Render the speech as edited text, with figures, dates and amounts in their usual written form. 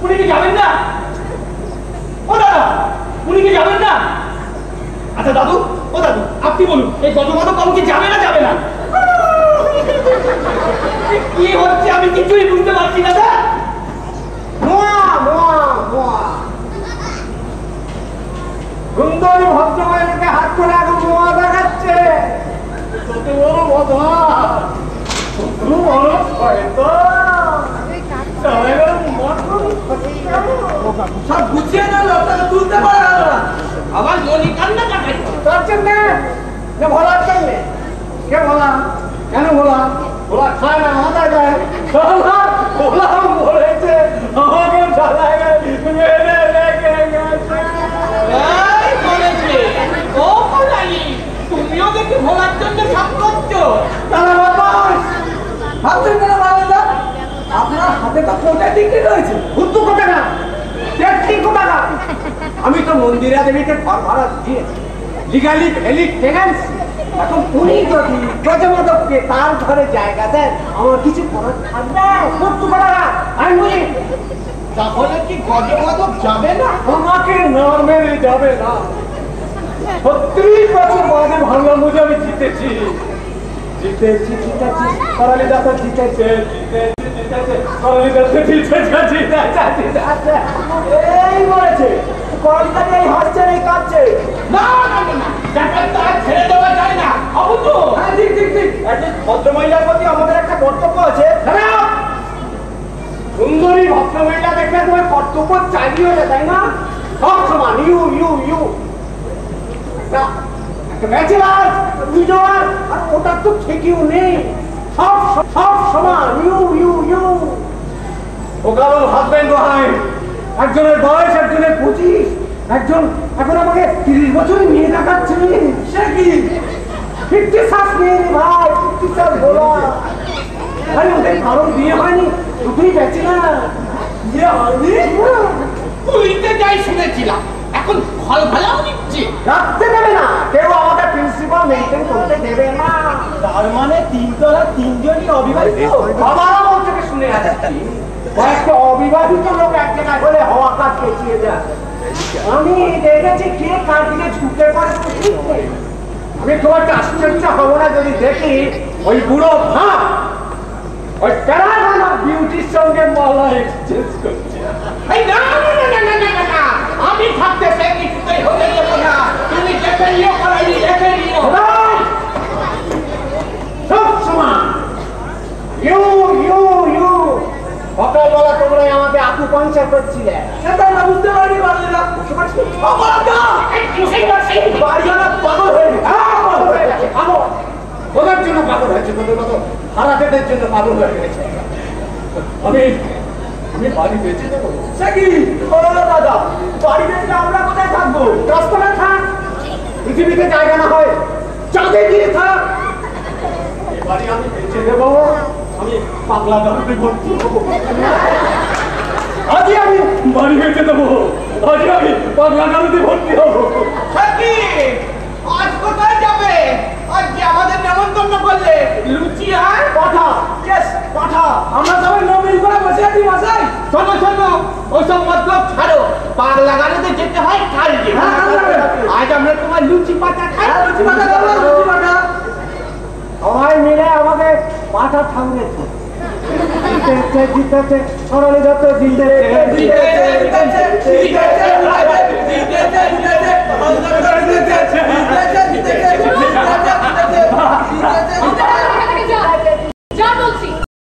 উনি কি যাবেন না? ও দাদা, উনি কি যাবেন না? আচ্ছা দাদু, ও দাদু, আপনি বলুন, এই গজমাধব বাবু কি যাবে না যাবে না? কি হচ্ছে আমি কিছুই বুঝতে পারছি না দাদা। সুন্দরী ভদ্রমহিলাকে হাত করে এখন মোয়া দেখাচ্ছে। কত বড় কথা, সব গুছিয়ে না লোকটাকে তুলতে পারে না, আবার নলি কান্না কাটাই তার জন্যে ভোলার জন্যে। কে ভোলা? কেন ভোলা? ভোলা খায় না, মাথা যায়। ভোলা বলেছে আমাকে জ্বালায় মেরে রেখে গেছে। ও ভোলালি, তুমিও দেখি ভোলার জন্য সব করছো। ভাবছেন কেন বাবা? আপনার হাতে তো কোটা ডিগ্রি রয়েছে। উত্তু কোটা না, 3 টাকা। আমি তো মন্দিরা দেবীকে ঘর ভাড়া দিয়েছি, লিগালি ভ্যালিড টেন্যান্সি। এখন উনি যদি গজমাধবকে তার ঘরে জায়গা দেন, আমার কিছু করার থাকবে? উত্তু কোটা না, আমি বলি। তাহলে কি গজমাধব যাবে না? আমাকে না মেরে যাবে না। 30 বছর বাদে ভাঙা মুজে আমি জিতেছি। করালি দাস জিতেছে, এই বলেছে। করালিদাকে এই হাসছে, এই কাঁদছে। না ছেড়ে দেওয়া যায় না। ঠিক। ভদ্রমহিলার প্রতি আমাদের একটা কর্তব্য আছে। সুন্দরী ভদ্রমহিলা দেখলে তোমার কর্তব্য চালিয়ে না, তাই না? সব সমান, ইউ ব্যাচেলার, উইডোয়ার, আর ওটা তো ঠিকইও নেই। সব সমান, ইউ। ও কারণ হাজবেন্ড ওয়াইফ, একজনের বয়স, একজনের 25, একজন এখন আমাকে 30 বছরের মেয়ে দেখাচ্ছে। সে কি 50 শ্বাস নেই ভাই, 50 শ্বাস বলা। আরে ওদের কারণ বিয়ে হয়নি, দুটোই ব্যাচেলার। বিয়ে হয়নি? পুলিতে যাই শুনেছিলাম, এখন ফল ভালাও নিচ্ছে। রাখতে দেবে না, কেউ আমাদের প্রিন্সিপাল মেনটেন করতে দেবে না। তার মানে 3 তলা 3 জনই অবিবাহিত। বাবারা বলতে শুনে আসছি, কয়েকটা অবিবাহিত লোক এক জায়গায় হলে হওয়া কাজ পেঁচিয়ে যায়। আমি দেখেছি কে কার দিকে ঝুঁকে পড়ে। আমি খুব একটা আশ্চর্য হবো না যদি দেখি ওই বুড়ো ভাব ওই প্যারাগন অফ বিউটির সঙ্গে মালা এক্সচেঞ্জ করছে। আমি থাকতে সে কিছুতেই হতে দেবো না। তুমি দেখে নিও, করাইনি দেখে নিও। সব সমান, ইউ। সকালবেলা তোমরা আমাকে আকুপাঞ্চার করছিলে, সেটা না বুঝতে পারি। বাড়িওয়ালা পাগল হয়ে গেছে। ওদের জন্য পাগল হয়েছে, তোদের মতো হারাতেদের জন্য পাগল হয়ে গেছে। আমি বাড়ি বেঁচে দেবো। সে কি দাদা, বাড়ি বেঁচে আমরা কোথায় থাকবো? রাস্তায় থাক, পৃথিবীতে জায়গা না হয় চাঁদে গিয়ে থাক। এই বাড়ি আমি বেঁচে দেবো। আমি পাগলা গাড়িতে ভর্তি হবো। আজই আমি বাড়ি বেঁচে দেবো। আজই আমি পাগলা গাড়িতে ভর্তি হবো। আজ কোথায় যাবে? আজ যে আমাদের নেমন্তন্ন করলে লুচি আর পাঠা। পাঠা। আমরা সবাই নমিল করে বসে আছি মশাই। শোনো, ওইসব মতলব ছাড়ো। পাগলা গাড়িতে যেতে হয় কালকে। আজ আমরা তোমার লুচি পাতা খাই। লুচি পাতা। সবাই মিলে আমাকে পাঠা ঠাউরেছে। জিতেছে, করালি দত্ত জিতেছে।